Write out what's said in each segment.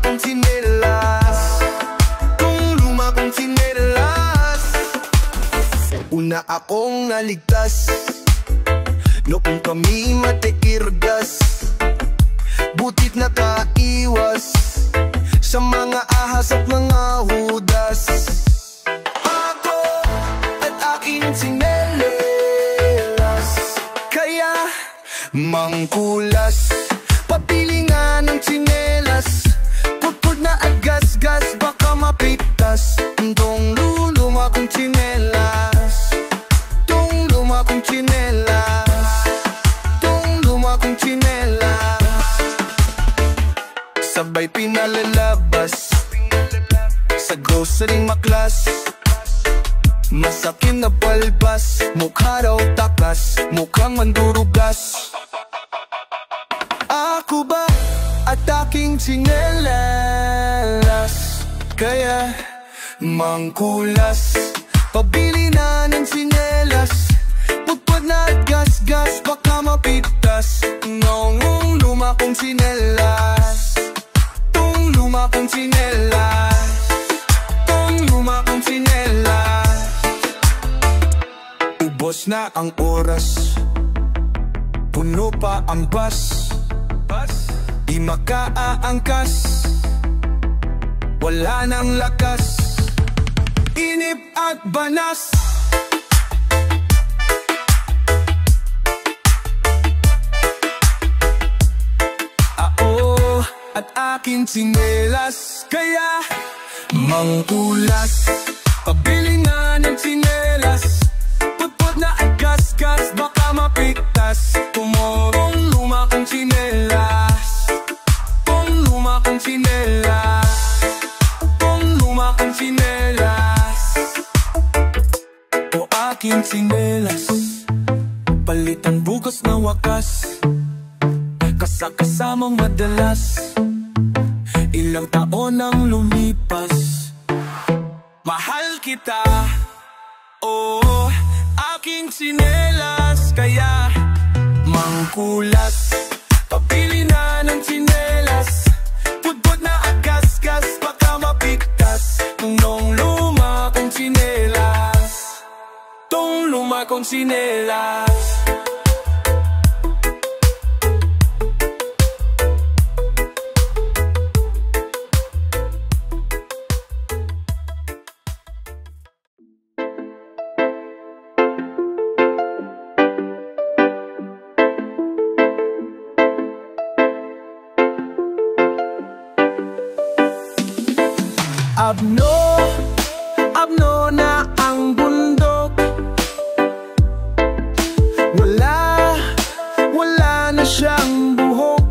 kong tsinelas, tong luma kong tsinelas. Una akong naligtas noong kami matikirgas, butit nakaiwas sa mga ahas at mga hudas. Ako at aking tsinelas, kaya mangkulas. Papili nga ng tsinelas, putput na at gas-gas, baka mapitas. Tong luma kong tsinelas, tong luma kong tsinelas, tong luma kong tsinelas. Sabay pinalalabas sa grocery maklas, masakin na balbas, mukha raw takas, mukhang mandurugas. Ako ba at aking tsinelas, kaya mangkulas. Pabili na ng tsinelas, putput na at gas-gas, baka mapitas. Noong luma kong tsinelas, tong luma kong tsinelas, tong luma kong tsinelas. Ubos na ang oras, puno pa ang bus, di makaaangkas, wala nang lakas, inip at banas. Ako at aking tsinelas, kaya mangkulas. Pabili nga ng tsinelas, putput na at gas-gas, baka mapitas. Kumorong luma kong tsinelas, tong luma kong tsinelas, tong luma kong tsinelas. O aking tsinelas, palitan bukas na wakas, kasakasamang madalas, ilang taon ang lumipas. Mahal kita, oh, aking tsinelas, kaya mangkulas. Pabili na ng tsinelas, putput na at gas-gas, baka mapitas. Nung luma kong tsinelas, tong luma kong tsinelas. Abno na ang bundok, wala na siyang buhok.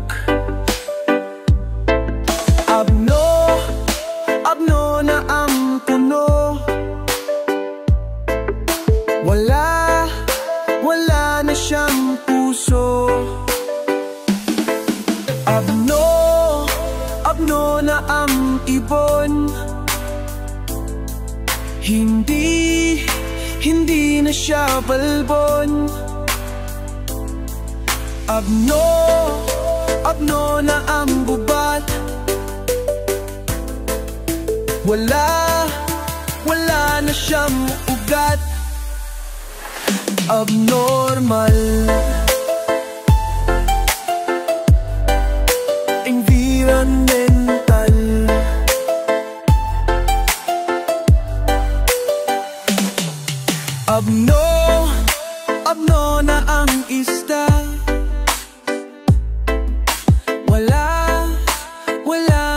Abno na ang puno, wala na siyang puso. Abno na ang ibon, hindi na siya balbon. Abno na ang bubat, wala na siyang ugat. Abnormal environmental, abno na ang isda, wala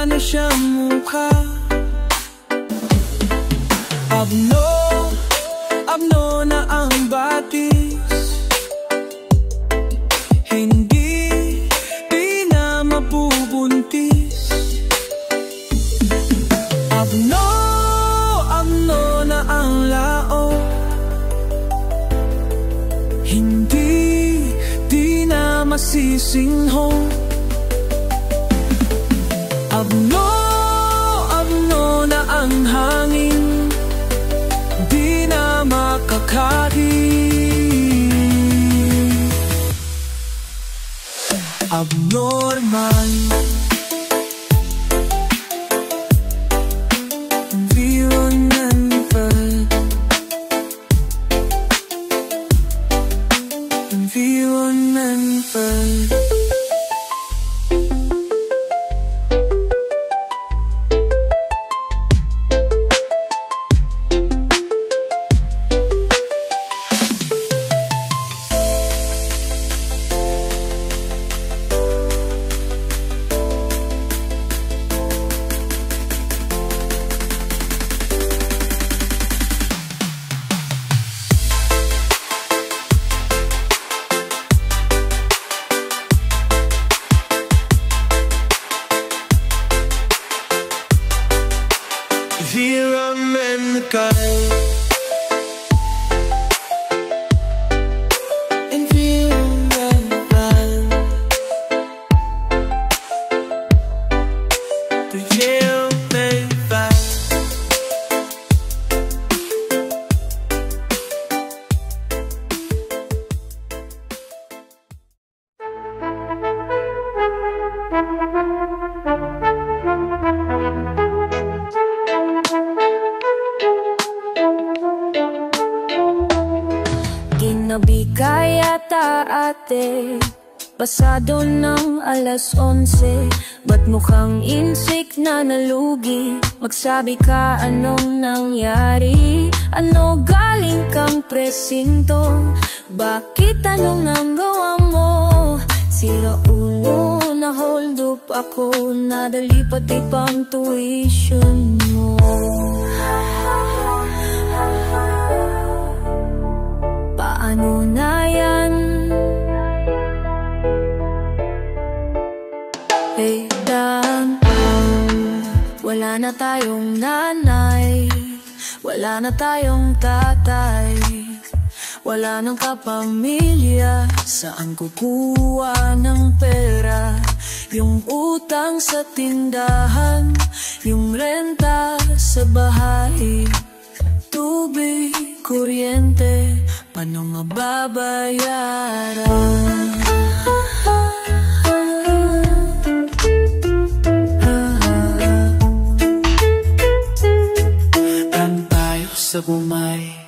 na siyang mukha. Abno na ang batis, hindi na mabubuntis. Abno na ang laot, hindi na masisinghong. Abno na ang hangin, di na makakari. Abnormal environmental. Ginabi kaya ta ate, pasado ng alas 11. Ba't mukhang insik na nalugi? Magsabi ka anong nangyari? Ano galing kang presinto? Bakit anong nanggawa mo? Sira ulo, na hold up ako, nadali pati pang tuition mo. Paano na yan? Hey, wala na tayong nanay, wala na tayong tatay, wala nang kapamilya. Saan kukuha ng pera? Yung utang sa tindahan, yung renta sa bahay, tubig, kuryente, paano nga babayaran? Tan tayo sa bumay.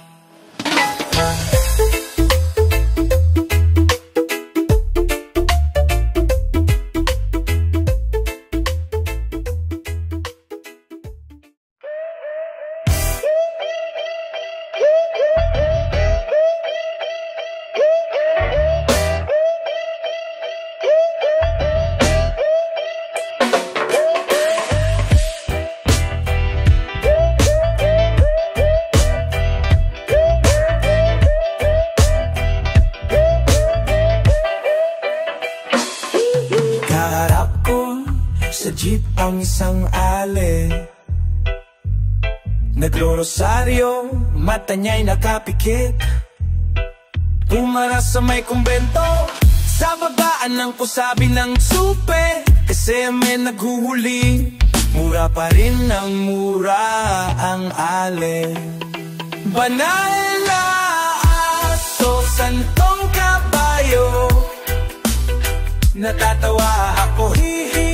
Sa jeep ang isang ale, naglorosaryo, mata niya'y nakapikit. Pumara sa may kumbento, sa babaan ng kusabi ng supe, kasi may naghuhuli, mura pa rin ang mura ang ale. Banal na aso, santong kabayo, natatawa ako, hihi.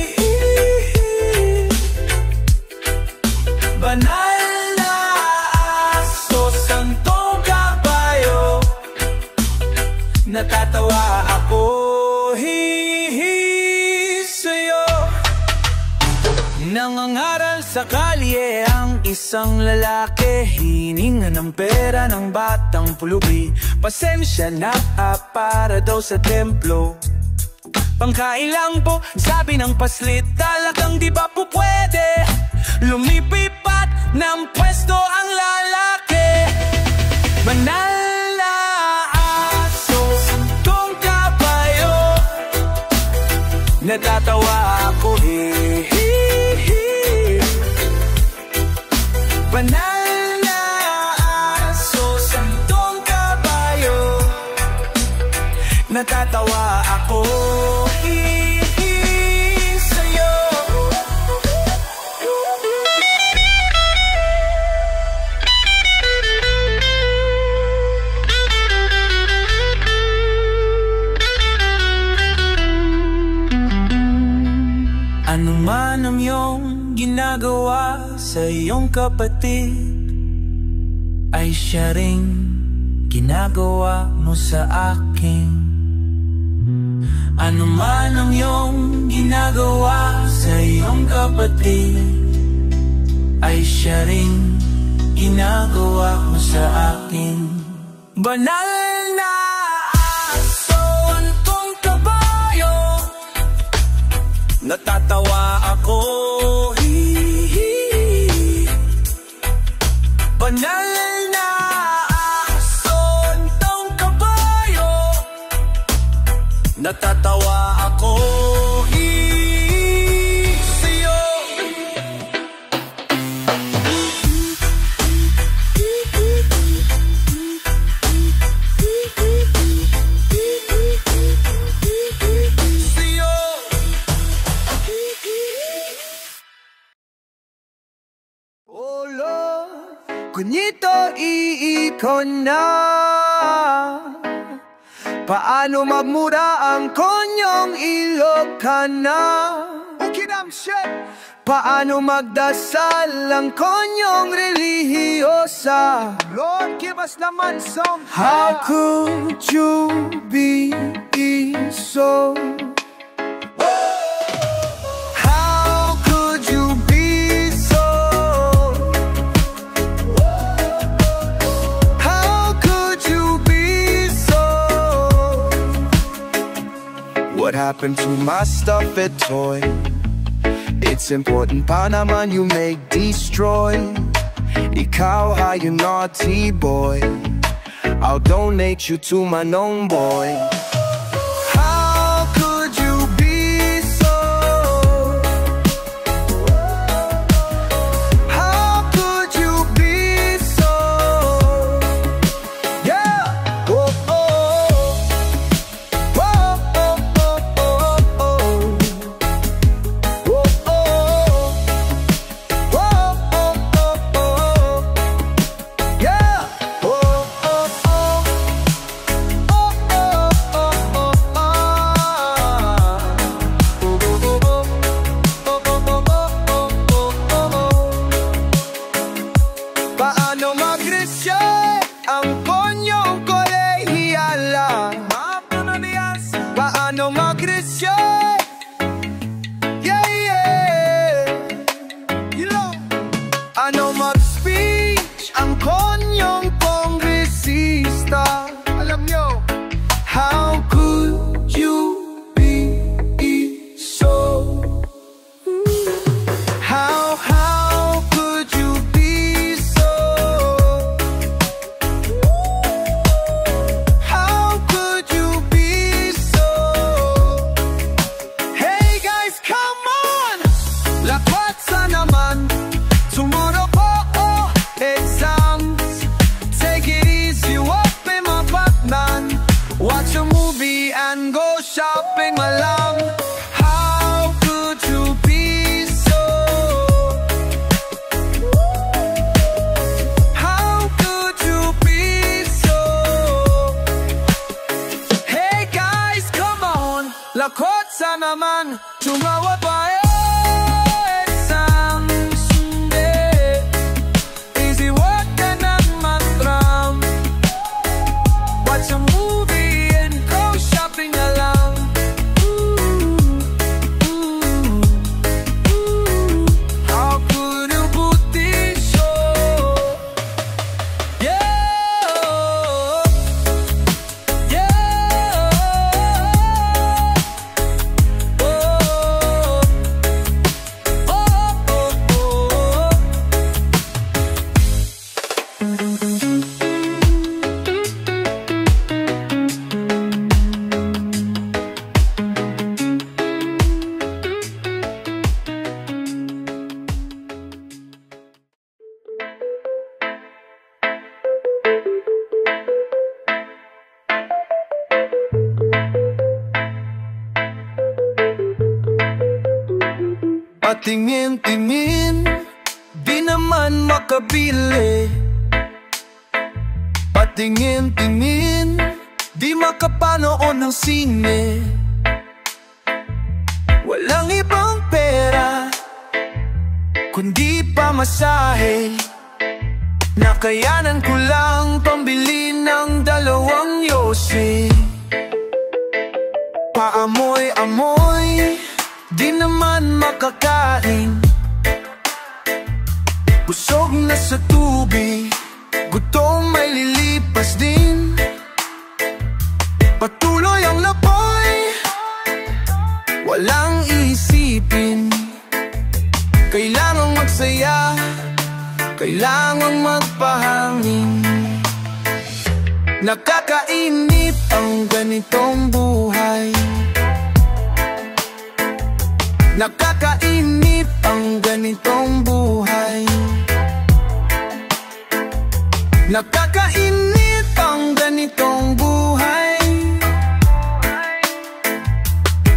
Banal na aso, santong kabayo, natatawa ako, hihi sa'yo. Nangangaral sa kalye ang isang lalaki, hininga ng pera ng batang pulubi. Pasensya na para daw sa templo, pangkain lang po, sabi ng paslit. Talagang di ba po pwede lumipipat ng pwesto ang lalaki? Banal na aso, santong kabayo, natatawa ako, hihihi. Banal na aso, santong kabayo, natatawa ako, hihi sa'yo. Ano man ang iyong ginagawa sa iyong kapatid, ay siya ring ginagawa mo sa akin. Ano man ang iyong ginagawa sa iyong kapatid, ay siya ring ginagawa mo sa akin. Banal na aso, antong kabayo, natatawa ako, hihi. Banal na aso, antong kabayo, natatawa ako, hihi sa'yo. Kunyito iikon na. Paano magmura ang konyong Ilocana? Paano magdasal ang konyong relihiyosa? Lord, give us the man song. How could you be so? How could you be so? How could you be so? What happened to my stuffed toy? It's important pa naman you make destroy. Ikaw ay a naughty boy. I'll donate you to my known boy. How could you be so? How could you be so? Yeah. Oh, oh, oh. Whoa, oh, oh, oh, oh. Paano mag-resyo ang konyong kolehiyala? Paano mag-resyo? Yeah, yeah. Ano mag-speech ang konyong kongresista? Alam nyo, how could you be so? How could you be so? How could you be so? Hey guys, come on! Lakwat sa naman. Tomorrow po, oh, exams. Take it easy, wag be mapatnan. Watch a movie and go shopping malam. How could you be so? How could you be so? Hey guys, come on! Lakot sa naman. Tumawa pa exams. Easy work and ang matram. Watch a movie and go shopping along. How could you put this show? Yeah, yeah. Oh, oh, oh, oh. Patingin-tingin, di naman makabili. Patingin-tingin, di makapanood ng sine. Walang ibang pera, kundi pamasahe. Nakayanan ko lang pambili ng 2 yosi. Paamoy-amoy, di naman makakain. Busog na sa tubig, gutom may lilipas din. Patuloy ang lapoy, walang iisipin. Kailangang magsaya, kailangang magpahangin. Nakakainip ang ganitong buhay. Nakakainip ang ganitong buhay. Nakakainip ang ganitong buhay.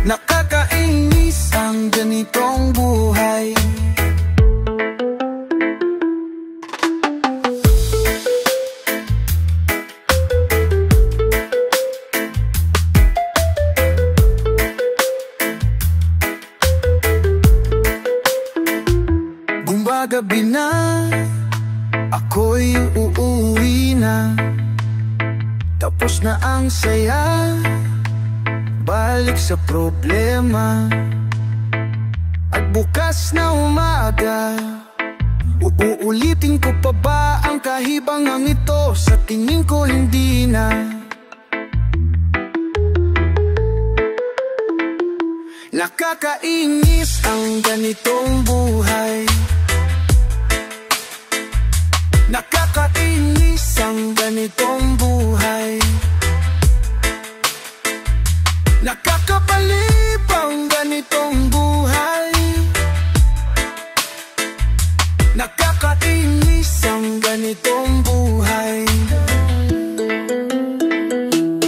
Nakakainis ang ganitong buhay. Gumagabi na, ako'y uuwi na. Tapos na ang saya, balik sa problema. At bukas na umaga, uulitin ko pa ba ang kahibangang ito? Sa tingin ko hindi na. Nakakainis ang ganitong buhay. Nakakainis ang ganitong buhay. Nakakapalib ang ganitong buhay. Nakakainis ang ganitong buhay.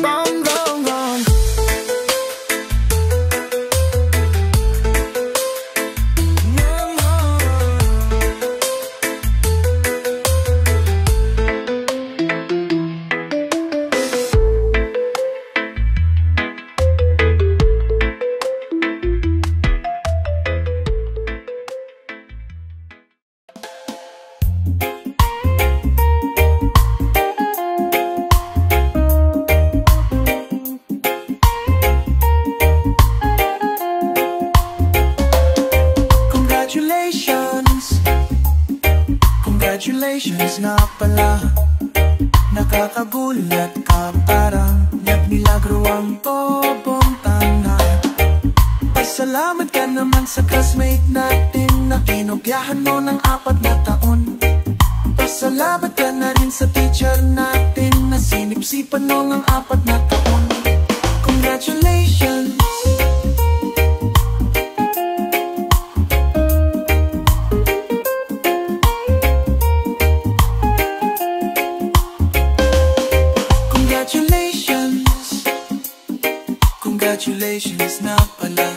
Bang, bang, bang. Congratulations na pala. Nakakagulat ka, parang nagmilagro ang tobong tanga. Pasalamat ka naman sa classmate natin na kinopyahan mo ng 4 na taon. Pasalamat ka na rin sa teacher natin na sinipsipan mo ng 4 na taon. Congratulations. Congratulations na pala.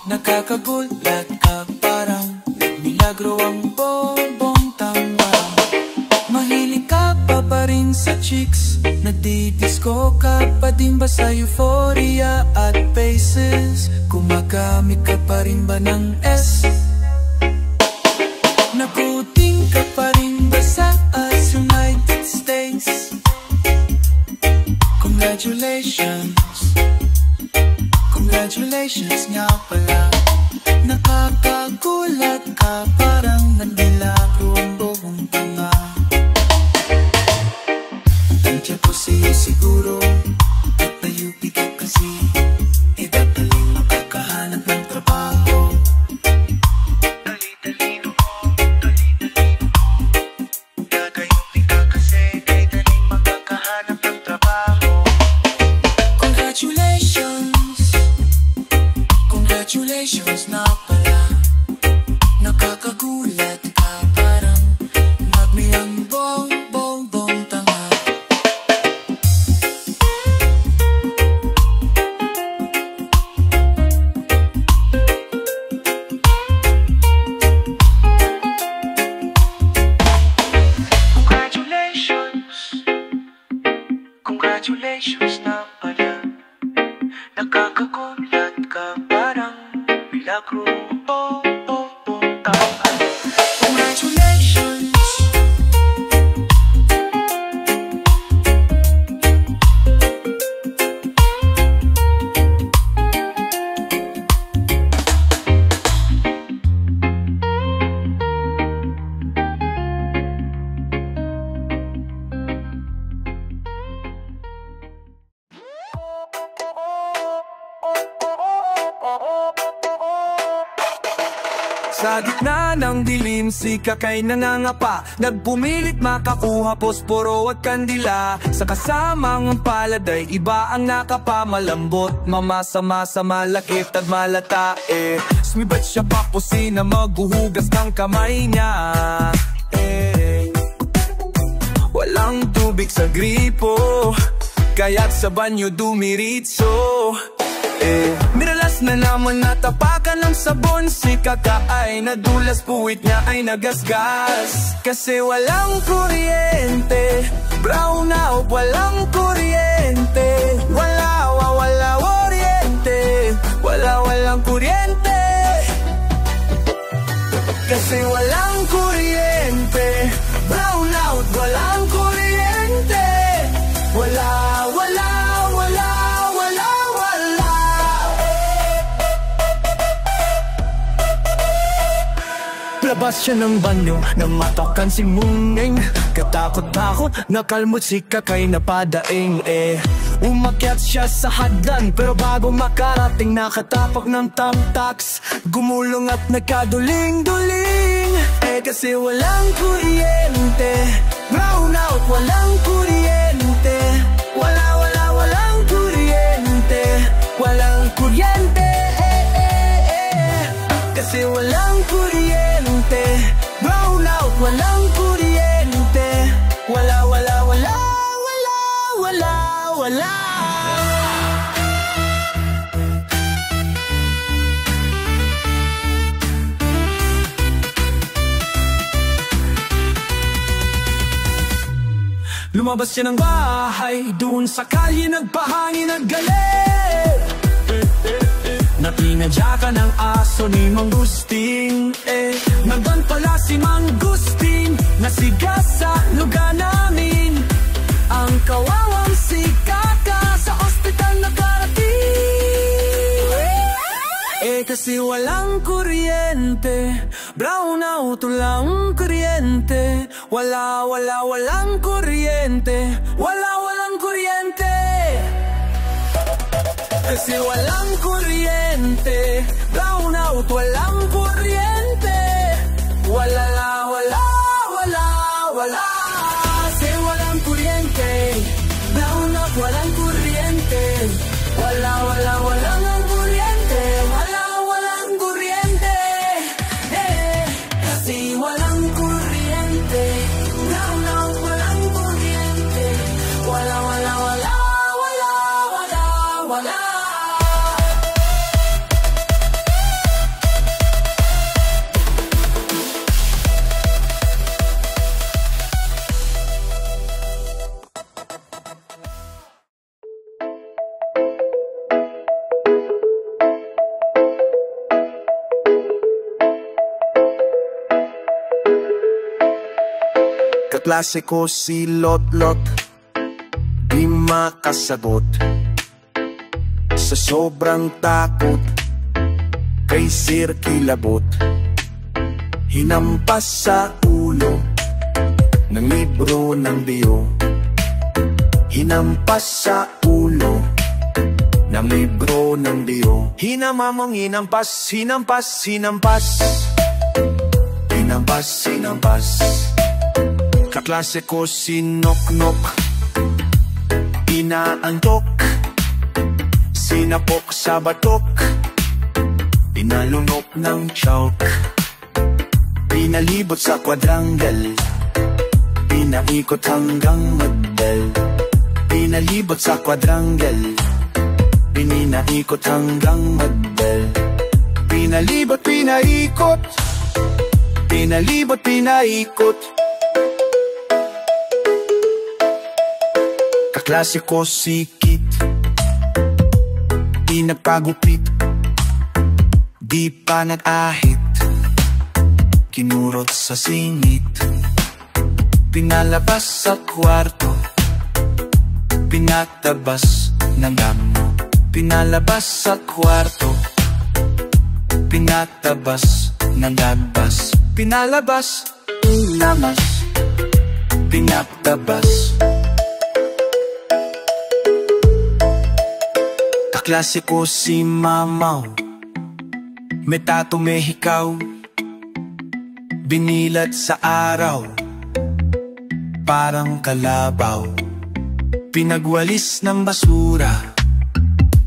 Nakakagulat ka, parang nagmilagro ang bobong tanga. Mahilig ka pa rin sa chicks, nadidisco ka pa din ba sa euphoria at faces? Gumagamit ka pa rin ba ng S? Nakuting ka pa rin ba sa United States? Congratulations. Congratulations nga pala. Nakakagulat ka, parang nagmilagro ang buong tanga. Tansya ko sa'yo siguro at na-UP ka kasi dadaling makakahanap ng trabaho. Dali-dali mo, gagayupi ka kasi dadaling makakahanap ng trabaho. Congratulations. Congratulations na pala. Nakakagulat ka, parang nagmiyang bong tanga. Congratulations. Congratulations na pala. Nakakagulat ka, parang milagro bong tanga. Congratulations. Sa gitna ng dilim, si Kakay nangangapa. Nagpumilit makakuha posporo at kandila. Sa kasamang palad ay iba ang nakapamalambot. Mamasa-masa, malakit at malatae. Sumibat siya papusi na maghuhugas ng kamay niya. Walang tubig sa gripo, kaya't sa banyo dumiritso. Miralas na naman natapakan ng sabon. Si Kakay nadulas, puwit niya ay nagasgas. Kasi walang kuryente, brown out, walang kuryente. Walang kuryente. Kasi walang kuryente, brownout, walang kuryente. Wala, wala, wala, wala, wala. Labas siya ng banyo nang matokan si Mungeng. Katakot-takot, nakalmot si Kakay na padaing Umakyat siya sa hagdan, pero bago makarating nakatapak ng tamtax. Gumulong at nagkaduling-duling. Kasi walang kuryente, brownout, walang kuryente. Wala, wala, walang kuryente. Walang kuryente, kasi walang kuryente, brownout, walang kuryente. Wala, wala, wala, wala, wala, wala. Lumabas siya ng bahay, doon sa kalye nagpahangin at galit. Natinadya ka ng aso ni Mangustin. Nandun pala si Mangustin, nasiga sa lugar namin. Ang kawawang si Kaka sa ospital nakarating. Kasi walang kuryente, brownout, walang kuryente. Wala, wala, walang kuryente. Wala, walang kuryente. Kasi walang kuryente, brownout, walang kuryente. Wala, wala, wala, wala. Kasi walang kuryente, brownout, walang kuryente. Wala, wala, walang kuryente. Wala, walang kuryente. Kasi walang kuryente, brownout, walang kuryente. Wala, wala, wala, wala, wala, wala. Kaklase ko si Lotlot, di makasagot. Sa sobrang takot kay Sir Kilabot, hinampas sa ulo ng libro ng Dio. Hinampas sa ulo ng libro ng Dio. Hinamamang hinampas, hinampas, hinampas. Hinampas, hinampas. Kaklase ko si Noknok, inaantok, sinapok sa batok, pinalunok ng chalk, pinalibot sa quadrangle, pinaikot hanggang magdal. Pinalibot sa quadrangle, pinaikot hanggang magdal. Pinalibot, pinaikot, pinalibot, pinaikot. Kaklase ko si Kit, pinagpagupit, di pa nag-ahit, kinurot sa singit, pinalabas sa kwarto, pinatabas ng damo. Pinalabas sa kwarto, pinatabas ng dabas. Pinalabas, lamas, pinatabas. Kaklase ko si Mamaw, may tato, may hikaw, binilat sa araw, parang kalabaw. Pinagwalis ng basura,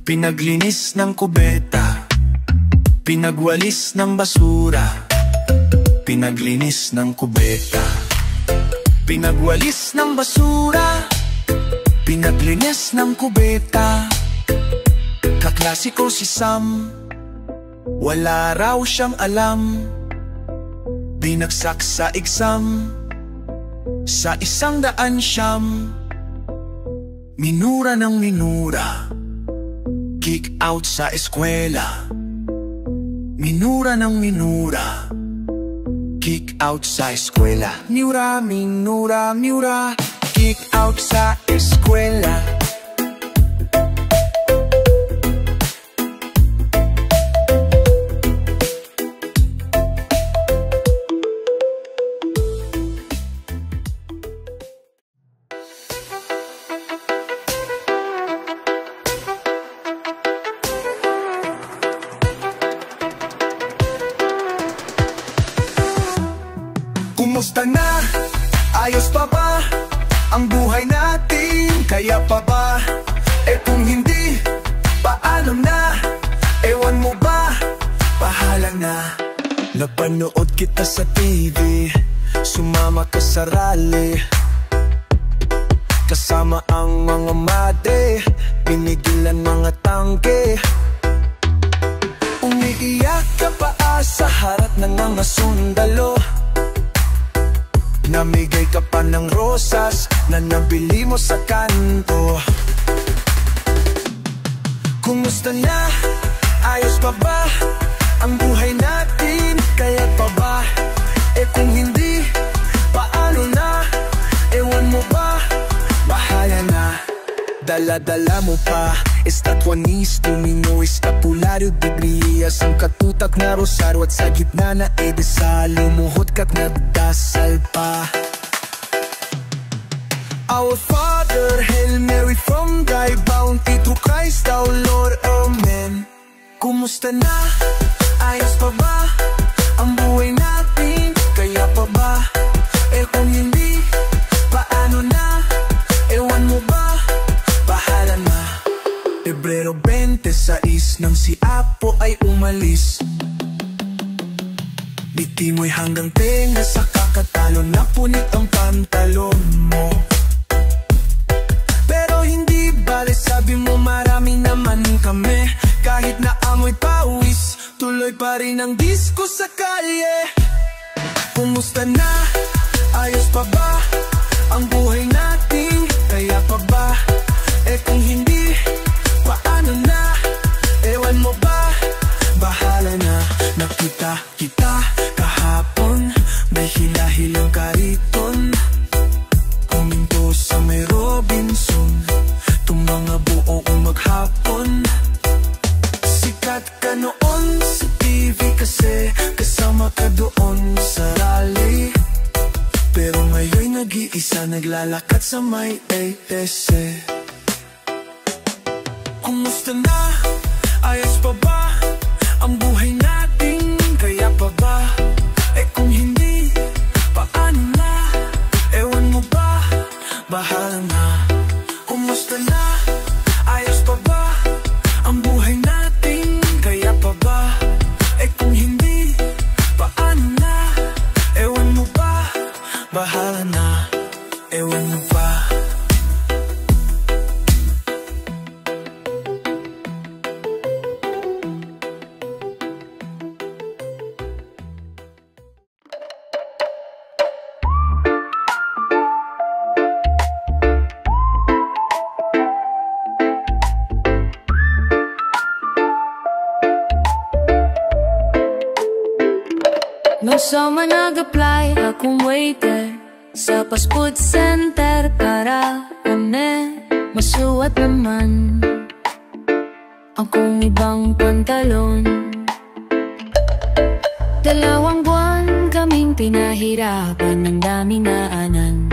pinaglinis ng kubeta. Pinagwalis ng basura, pinaglinis ng kubeta. Pinagwalis ng basura, pinaglinis ng kubeta. Kaklase ko si Sam, wala raw siyang alam, binagsak sa exam, sa 100 siyam. Minura ng minura, kick out sa eskwela. Minura ng minura, Kick out sa eskwela. Miura, minura, miura. Kick out sa eskwela. Kumusta na? Ayos pa ba ang buhay natin? Kaya pa ba? Eh kung hindi, paano na? Ewan mo ba? Bahala na. Napanood kita sa TV, sumama ka sa rally, kasama ang mga mate, pinigilan mga tangke. Umiiyak ka pa sa harap ng mga sundalo. Namigay ka pa ng rosas na nabili mo sa kanto. Kumusta na? Ayos pa ba ang buhay natin? Kaya pa ba? Eh kung hindi, paano na? Ewan mo ba? Bahala na. Dala-dala mo pa estatuanis, domino, estapulario, bibliyas, ang katutak na rosaryo, at sa gitna na edesal, lumuhod ka't nagdasal pa. Our Father, Hail Mary from thy bounty, to Christ our Lord, Amen. Kumusta na? Ayos pa ba ang buhay natin? Kaya pa ba? Eh kung hindi, paano na? Ewan mo ba? Bahala na. Pebrero 26 nang si Apo ay umalis, biti mo'y hanggang tenga sa kakatalo, na punit ang pantalon mo. Pero hindi bale, sabi mo marami naman kami. Kahit na amoy pawis, tuloy pa rin ang disko sa kalye. Kumusta na? Ayos pa ba ang buhay natin? Kaya pa ba? Eh kung hindi, paano na? Ewan mo ba? Bahala na. Nakita kita kahapon, may hilahilang kariton, kuminto sa may Robinson, tumanga buo maghapon. Sikat ka noon sa TV kasi kasama ka doon sa rally, pero ngayon nag-iisa naglalakad sa may ATC. Kumusta na? Ayos pa ba ang buhay natin? Kaya pa ba? Eh kung hindi, paano na? Ewan mo ba? Bahala na. Kumusta na? Ayos pa ba ang buhay natin? Kaya pa ba? Eh kung hindi, paano na? Ewan mo ba? Bahala na. Ewan mo ba? Nung summer nag-apply akong waiter sa fast food center para masuot naman ang kong ibang pantalon. 2 buwan kaming pinahirapan ng daming naanan.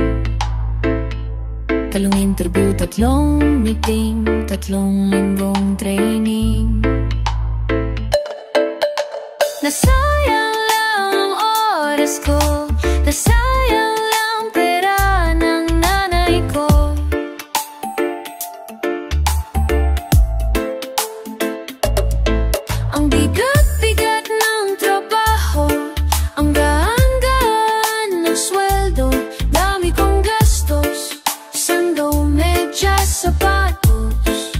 3 interview, 3 meeting, 3 linggong training. Nasayang lang ang oras ko, nasayang lang pera ng nanay ko. Ang bigat-bigat ng trabaho, ang gaan-gaan ng sweldo, dami kong gastos, sando, medyas, sapatos.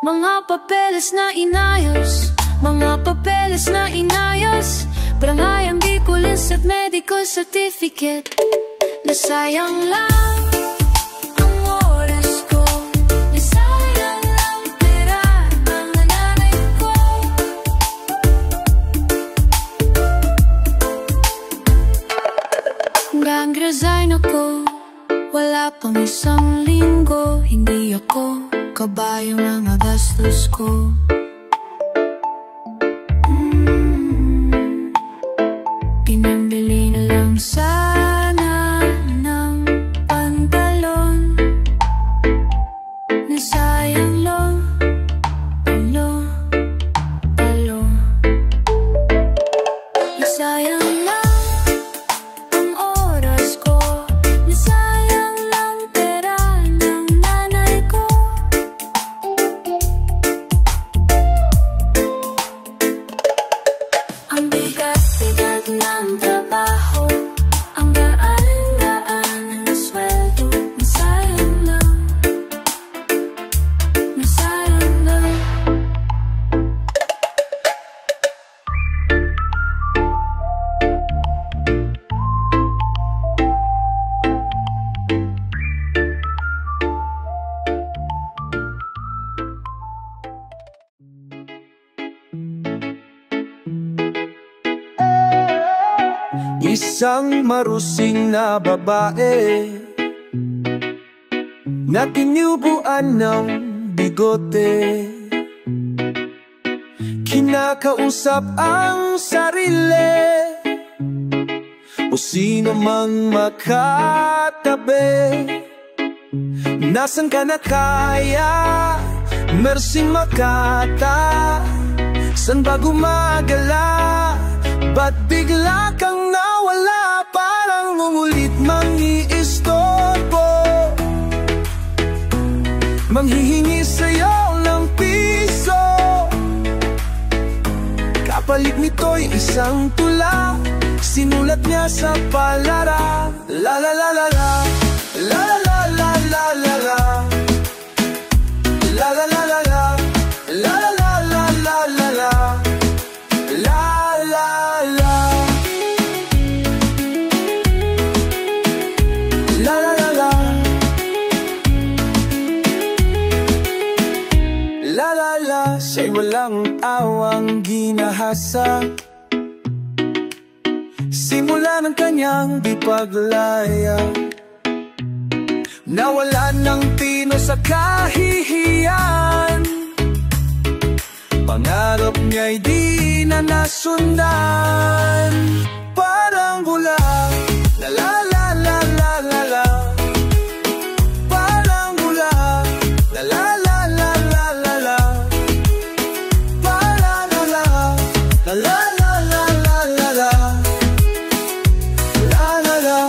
Mga papeles na inayos, mga papeles na inayos, barangay ang Bicolins at medical certificate. Nasayang lang ang oras ko, nasayang lang pera ng nanay ko. resign ako. Wala pang isang linggo, hindi ako kabayang mga gastos ko. Pinambili na lang sana ng pantalon. Nasayang lang, talo. Nasayang lang ang oras ko. Nasayang lang pera ng nanay ko. Ang bigat-bigat ng trabaho, ang gaan-gaan ng sweldo. Nasayang lang, nasayang lang. Isang marusing na babae na tinubuan ng bigote, kinakausap ang sarili o sino mang makatabi. Nasaan ka na kaya? Mersing Makata, saan ba gumagala? Ba't bigla kang nawala? Parang umulit mang-iistorbo, manghihingi sa'yo ng piso. Kapalit nito'y isang tula, sinulat niya sa palara. La la la la la, la la la la la la la, la la la la la, la la la la la la la, la la la, la la la la, la la la. Siya'y walang awang ginahasa, simula ng kanyang di paglaya. Nawala ng tino sa kahihiyan, pangarap niya'y di na nasundan. Parang bula, la la la la la la la, parang bula, la la la la la la la, parang bula, la la la la la la la, la la la.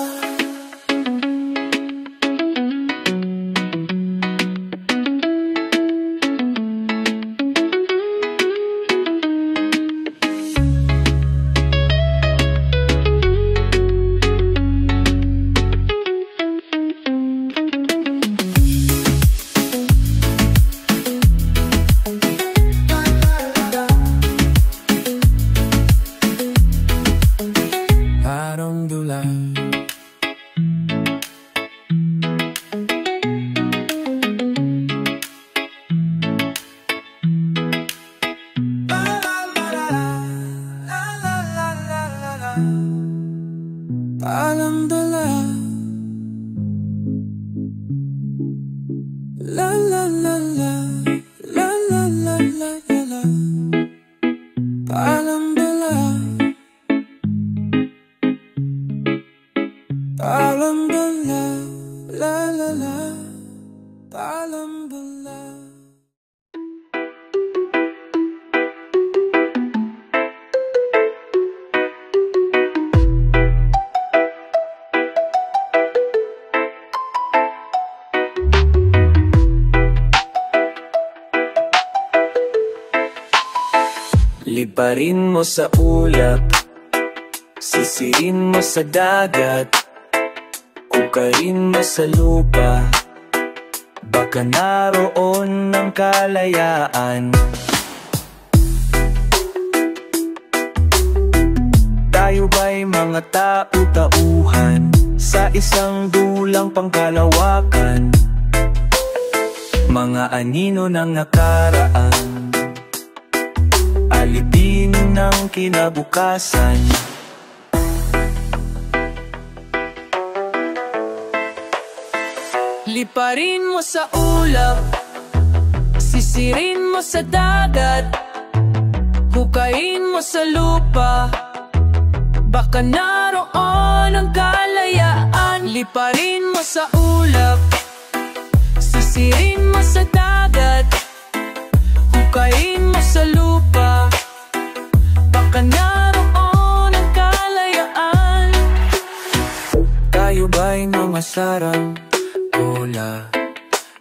Parang dula, parang dula, la la la la, la la la la la, parang dula, parang dula, la la la, parang dula. Liparin mo sa ulap, sisirin mo sa dagat, hukarin mo sa lupa, baka naroon ng kalayaan. Tayo ba'y mga tau-tauhan sa isang dulang pangkalawakan? Mga anino ng nakaraan, alipin ng kinabukasan. Liparin mo sa ulap, sisirin mo sa dagat, hukayin mo sa lupa, baka naroon ang kalayaan. Liparin mo sa ulap, sisirin mo sa dagat, hukayin mo sa lupa, baka naroon ang kalayaan. Tayo ba'y mga sarang bola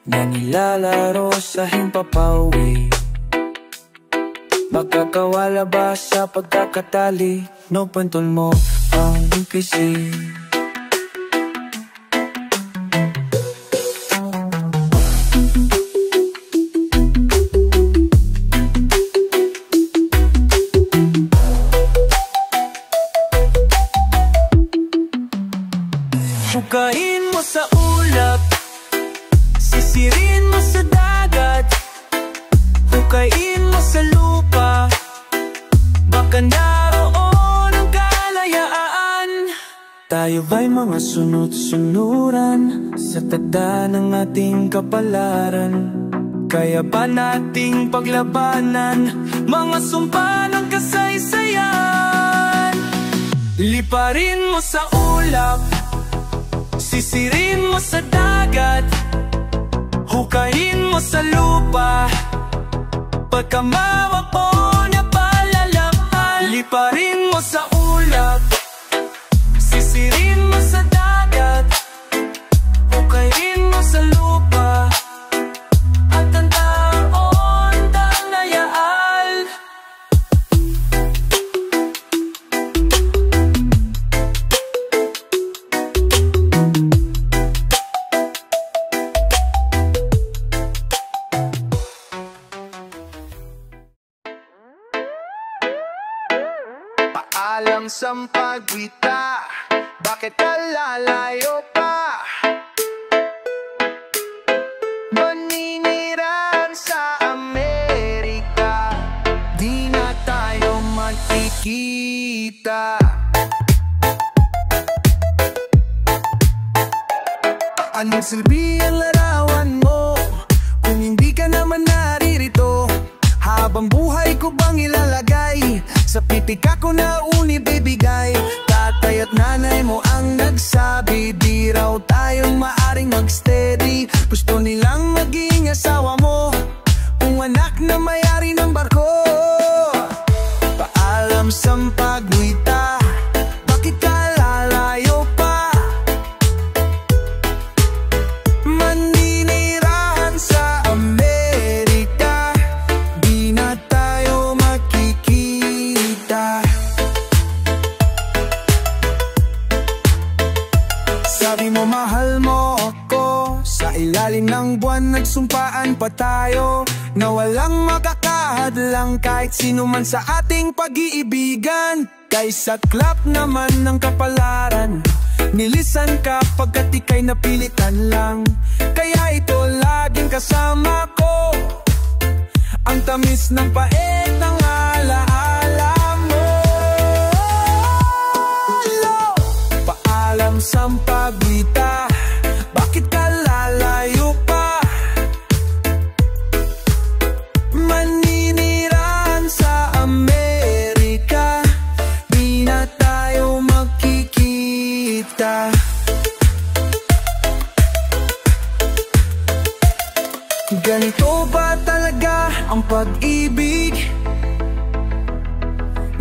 na nilalaro sa himpapawi? Magkakawala ba sa pagkakatali? No, pantol mo ang kasi. Hukain mo sa ulap, sisirin mo sa dagat, hukain mo sa lupa, baka naroon ang kalayaan. Tayo ba'y mga sunod-sunuran sa tagda ng ating kapalaran? Kaya ba nating paglabanan mga sumpa ng kasaysayan? Liparin mo sa ulap, sisirin mo sa dagat, hukayin mo sa lupa, pagkamawak mo na palalaman. Liparin mo sa ulap, sisirin mo sa dagat, hukayin mo sa lupa, at ang taon dangayaan. Paalam sampagwita, bakit ka lalayo pa? Maniniran sa Amerika, di na tayo magkikita. Anong silbi ang larawan mo kung hindi ka naman naririto? Habang buhay ko bang ilalagay sa pitika ko na unibibigay? Tatay at nanay mo ang nagsabi, di raw tayong maaring mag-steady. Gusto nilang maging asawa mo kung anak na may-ari ng barko. Paalam sampagwita, bakit ka lalayo pa? Maninirahan sa Amerika, di na tayo makikita. Sabi mo mahal mo ako, sa ilalim ng buwan nagsumpaan pa tayo na walang makakahadlang kahit sino man sa ating pag-iibigan. Kay saklap naman ng kapalaran, nilisan ka pagkat ika'y napilitan lang. Kaya ito laging kasama ko, ang tamis ng pait ng alaala mo. Paalam sampagwita, bakit ka lalayo pa? Maninirahan sa Amerika, di na tayo magkikita. Ganito ba talaga ang pag-ibig?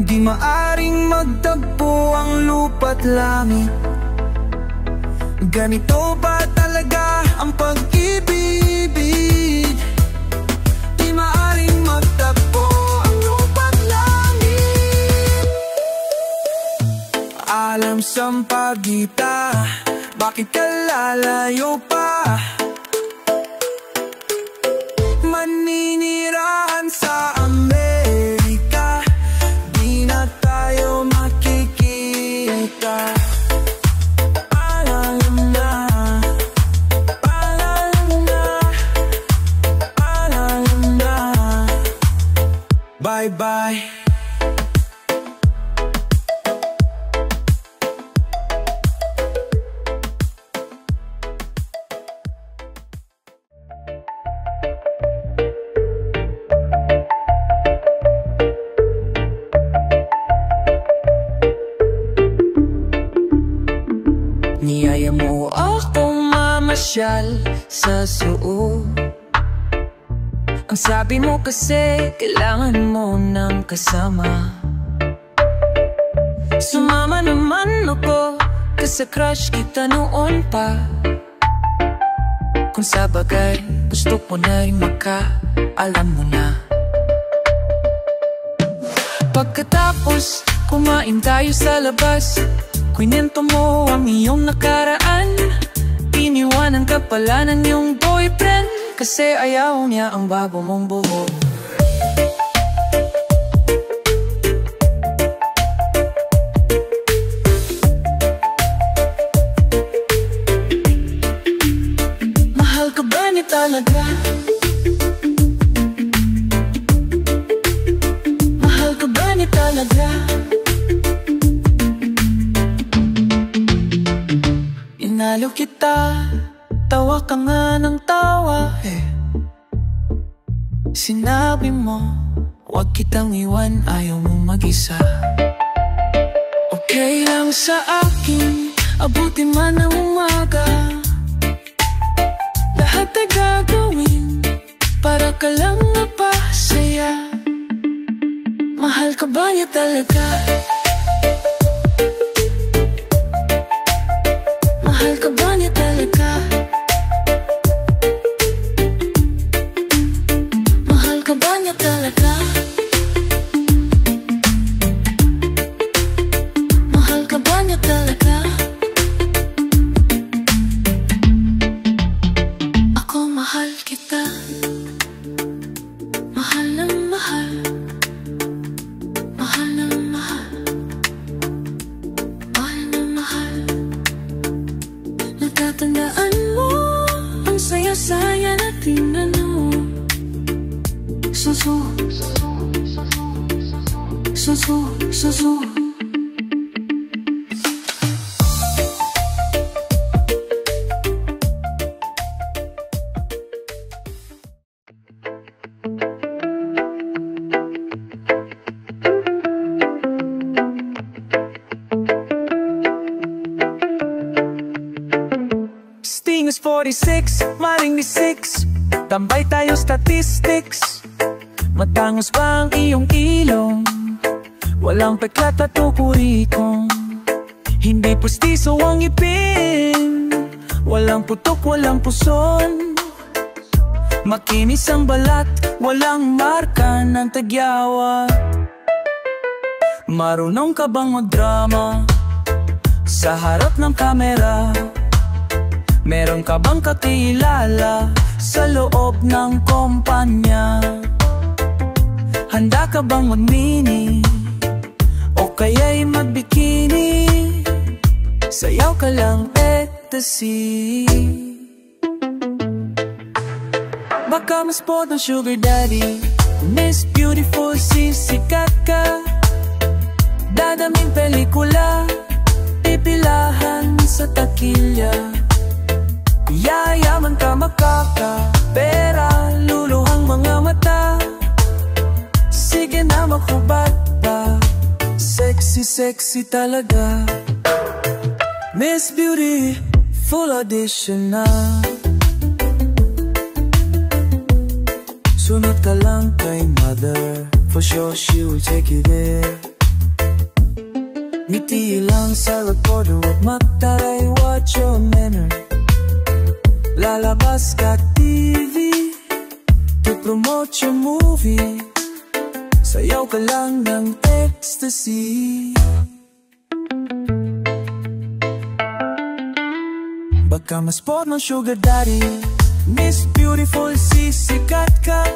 Di maaring magtagpo ang lupa't langit. Ganito ba talaga ang pag-ibig? Di maaring magtagpo ang lupa't langit. Alam sampagita, bakit ka lalayo pa? Maninirahan sa Amerika, di na tayo makikita. Paalam na, paalam na, paalam na. Bye-bye. Inaya mo akong mamasyal sa zoo. Ang sabi mo kasi kailangan mo ng kasama. Sumama naman ako kasi crush kita noon pa. Kung sa bagay gusto ko na rin alam mo na. Pagkatapos kumain tayo sa labas, kwento mo ang iyong nakaraan. Iniwanan ka pala ng iyong boyfriend kasi ayaw niya ang bago mong buhok. Mahal ka ba niya talaga? Mahal ka ba niya talaga? Inalo kita, tawa ka nga ng tawa Sinabi mo, huwag kitang iwan, ayaw mong mag-isa. Okay lang sa akin, abutin man ang umaga. Lahat ay gagawin para ka lang napasaya. Mahal ka ba niya talaga? Mahal ka ba niya talaga? Mahal ka ba niya talaga? Mahal ka ba niya talaga? Ako mahal kita. Mahal na mahal. Mahal na mahal. Mahal na mahal. Natatandaan mo ang saya-saya natin ano. Susu, susu, susu. Sting is 46, maring ni 6. Tambay tayo statistics. Matangos ba ang iyong ilong? Walang peklat at tukurikong. Hindi pustiso ang ipin. Walang putok, walang puson. Makinis ang balat, walang marka ng tagyawa. Marunong ka bang magdrama sa harap ng kamera? Meron ka bang kakilala sa loob ng kumpanya? Handa ka bang mag-mini o kaya'y mag-bikini? Sayaw ka lang ecstasy. Baka mas sport ng sugar daddy, Miss Beautiful, sisikat ka. Dadaming pelikula, pipilahan sa takilya. Yayaman ka makaka-pera, luluhang mga mata. Sige na makubad pa, sexy, sexy talaga. Miss Beauty, full audition na. Sunod ka lang kay mother, for sure she will take you there. Ngiti lang sa recorder, huwag magtaray, watch your manner. Lalabas ka TV to promote your movie. Sayaw ka lang ng ecstasy. Baka mas sport ng sugar daddy, Miss Beautiful, sisikat ka.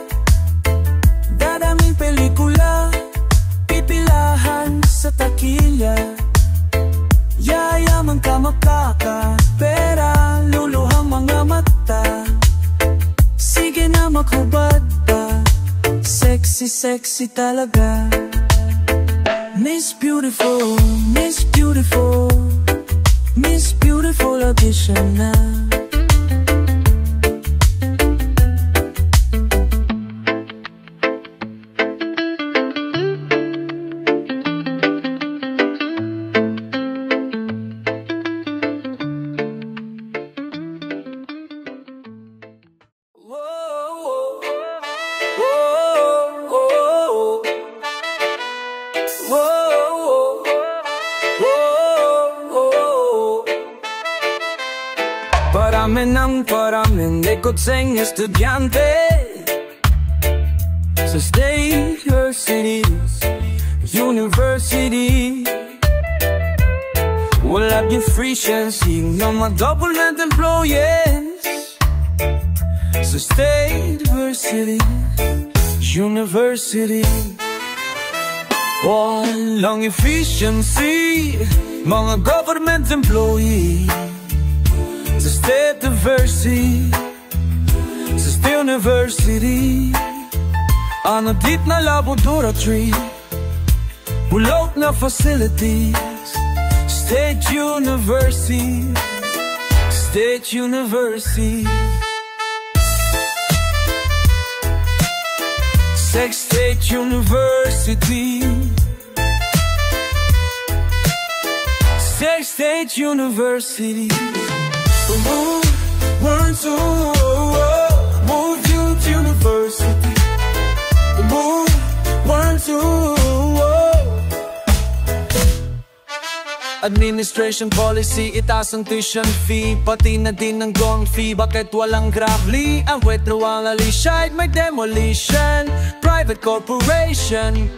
Dadaming pelikula, pipilahan sa takilya. Yayaman ka makaka-pera, luluhang mga mata. Sige na maghubad pa, sexy, sexy talaga. Miss Beautiful, Miss Beautiful, Miss Beautiful audition na. Parami ng parami, ikot sa'ng estudyante sa state or cities, university. Wala efficiency ng mga government employees sa state or city, university. Walang efficiency mga government employees sa state university, sa state university. Anodit na laboratory, bulok na facilities, state university, state university. Sex State University, Sex State University. Move, 1, 2, move you to university. Move, 1, 2. Administration policy, itaas ang tuition fee, pati na din ang dorm fee. Bakit walang gravely? Ang wetro ang aliside, may demolition. Private corporation,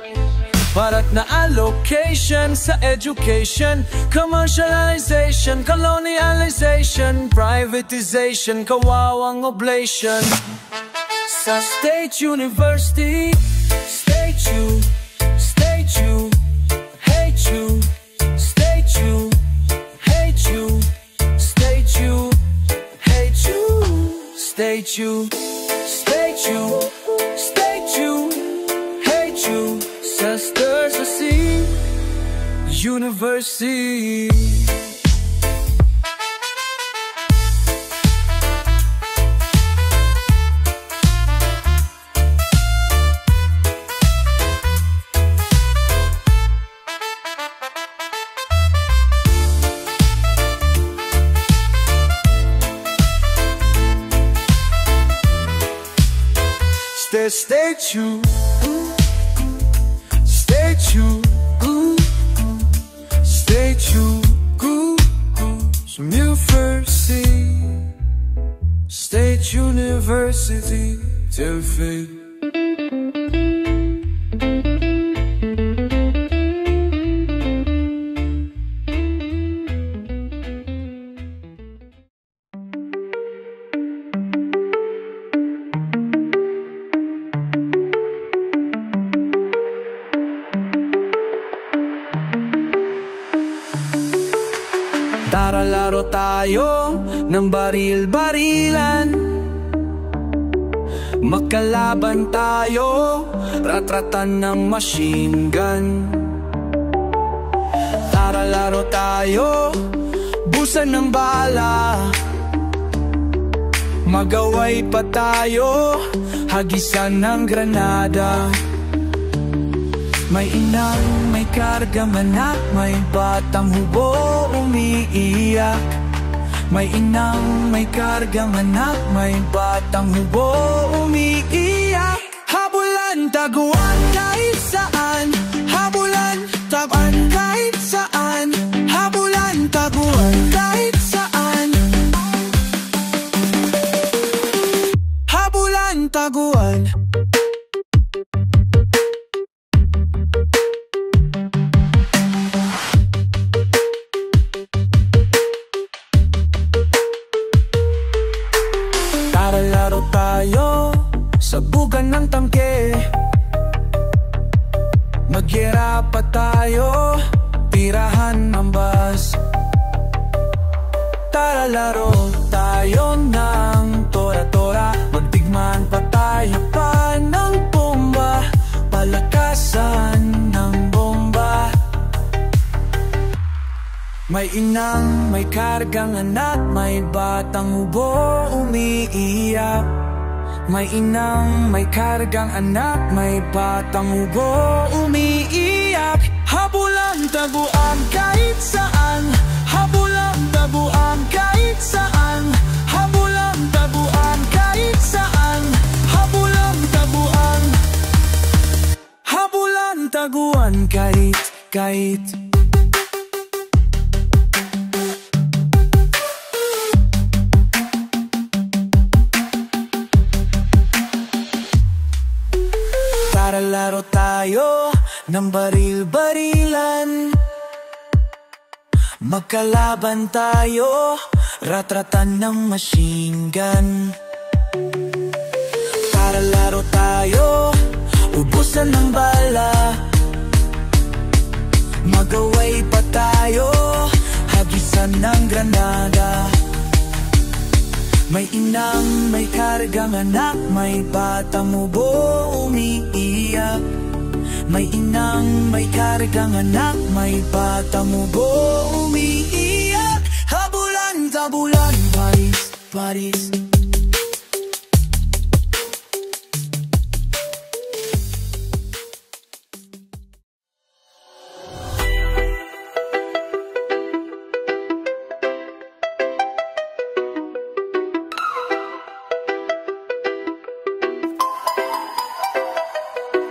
parat na allocation sa education. Commercialization, colonialization, privatization, kawawang oblation. Sa State University, State U, State U, hate you. State U, hate you. State U, hate you. State U, State U, State U, hate you. Sisters of Sea University. State U, State U, State U, University, State University, Telford. Tara laro tayo ng baril-barilan, magkalaban tayo, ratratan ng machine gun. Tara laro tayo, busan ng bala, magaway pa tayo, hagisan ng granada. May inang, may karga manak, may batang hubo umiiyak. May inang, may karga manak, may batang hubo umiiyak. Habulan, taguan kahit saan, habulan, taguan kahit saan, habulan, taguan kahit saan, habulan, taguan. Laro tayo sa bugan ng tangke, magyera pa tayo, tirahan ang bus. Tara laro tayo ng tora-tora, magtigman pa tayo pa ng bomba, palakasan ng bomba. May inang, may kargang anak, may batang hubo umiiyak. May inang, may kargang anak, may batang hubo umiiyak. Habulan, taguan kahit saan, habulan, taguan kahit saan, habulan, taguan kahit saan, habulan, taguan, habulan, taguan kahit. ng baril-barilan. Magkalaban tayo, ratratan ng machine gun. Tara laro tayo, ubusan ng bala. Mag-away pa tayo, hagisan ng granada. May inang, may kargang anak, may batang ubo umiiyak. May inang, may kargang anak, may batang ubo umiiyak. Habulan, tabulan, Paris, Paris.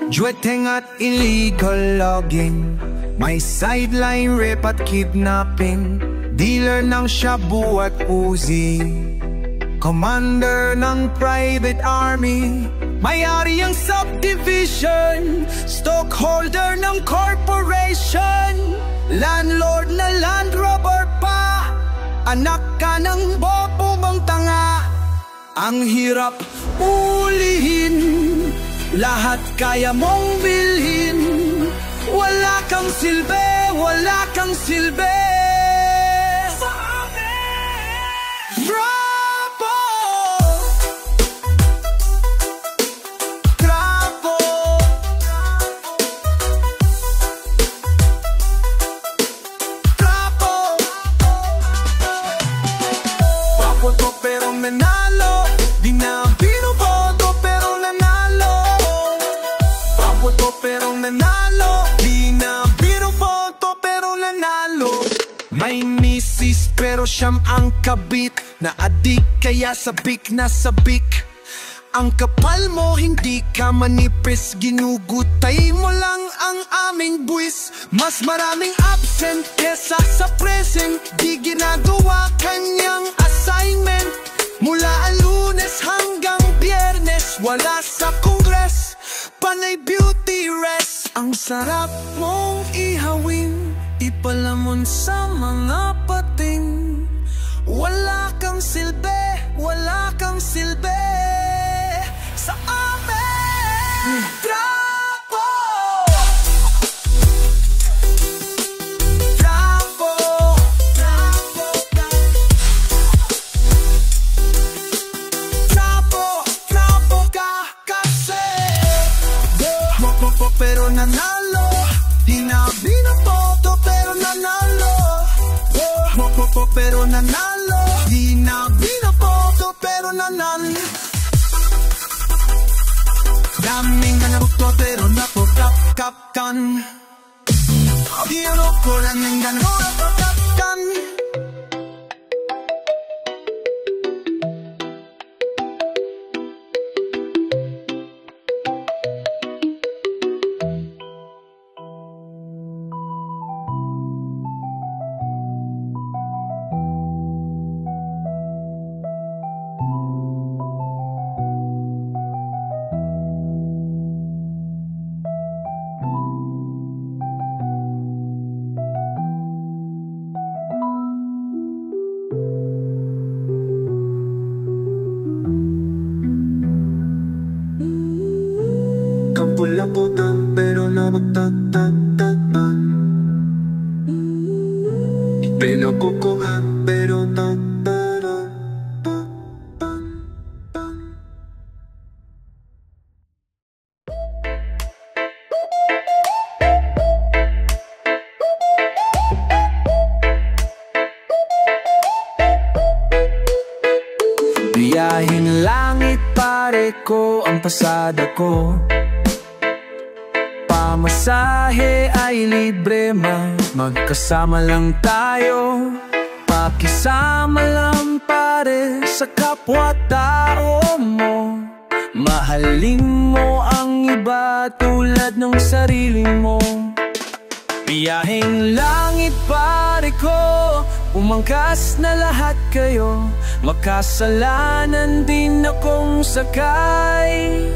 Jueteng at illegal logging, may sideline rape at kidnapping, dealer ng shabu at Uzi, commander ng private army, may-ari ang subdivision, stockholder ng corporation, landlord na land robber pa, anak ka ng bobo mong tanga. Ang hirap ulihin, lahat kaya mong bilhin. Wala kang silbi, wala kang silbi sa amin. Trapo, trapo, trapo. Papunto pero menalo, di na binoboto pero nanalo. Papunto pero nanalo, di na binoboto pero nanalo. May misis pero siyam ang kabit, na adik kaya sabik na sabik. Ang kapal mo hindi ka manipis, ginugutay mo lang ang aming buwis. Mas maraming absent kesa sa present, di ginagawa kanyang assignment. Mula Lunes hanggang Biyernes, wala sa Kongres, panay beauty rest. Ang sarap mong ihawin, ipalamon sa mga pating. Wala kang silbi, wala kang silbi sa amin. Trapo, trapo, trapo, trapo, trapo ka kasi. Pero nanalo, di na binoboto pero nanalo. Pero nanalo, di na binoboto pero nanalo. Daming nanabuto pero napokap-kapkan. Di ano ko lang yung gano'n napokapkan. Kampulaputan pero namatatan, pinakukuhan pero tataran. Biyahin langit pare ko ang pasada ko. Pamasahe ay libre, magkasama lang tayo. Pakisama lang pare sa kapwa-tao mo. Mahalin mo ang iba tulad ng sarili mo. Biyaheng langit pare ko, umangkas na lahat kayo. Makasalanan din akong sakay.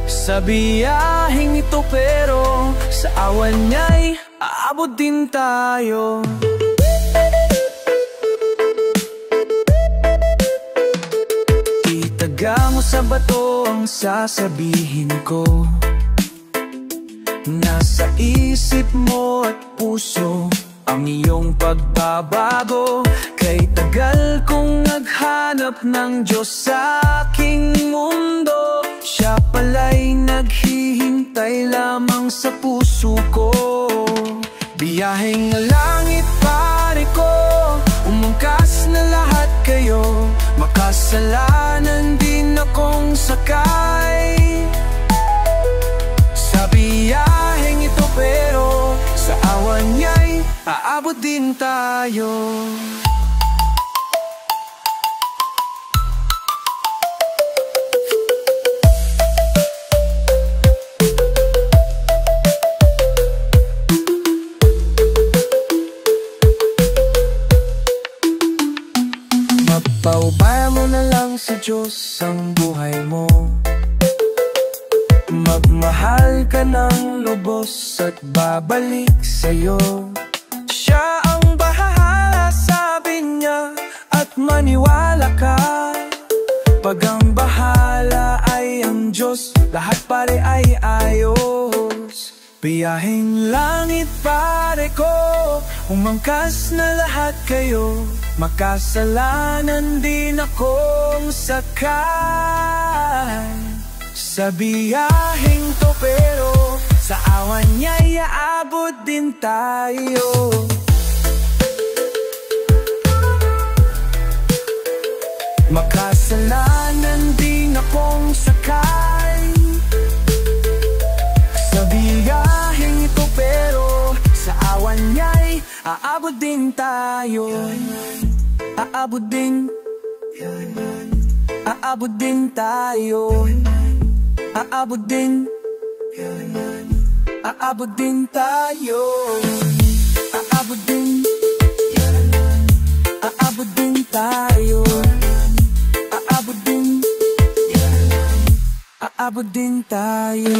Sa biyaheng ito pero sa awan niya'y aabot din tayo. Itaga mo sa bato ang sasabihin ko. Nasa isip mo at puso ang iyong pagbabago. Kay tagal kong naghanap ng Diyos sa aking mundo. Siya pala'y naghihintay lamang sa puso ko. Biyaheng langit pare ko, umangkas na lahat kayo. Makasalanan din akong sakay sa biyaheng ito pero sa awan niya'y aabot din tayo. Paubaya mo na lang sa Diyos ang buhay mo. Magmahal ka ng lubos at babalik sa'yo. Siya ang bahala, sabi niya, at maniwala ka. Pag ang bahala ay ang Diyos, lahat pare ay ayos. Biyaheng langit pare ko, umangkas na lahat kayo. Makasalanan din akong sakay sa biyaheng to pero sa awan niya'y aabot din tayo. Makasalanan din akong sakay sa biyaheng ito pero sa awan niya'y aabot din tayo. Aabot din, aabot din tayo. Aabot din, aabot din tayo. Aabot din, aabot din tayo. Aabot din, aabot din tayo.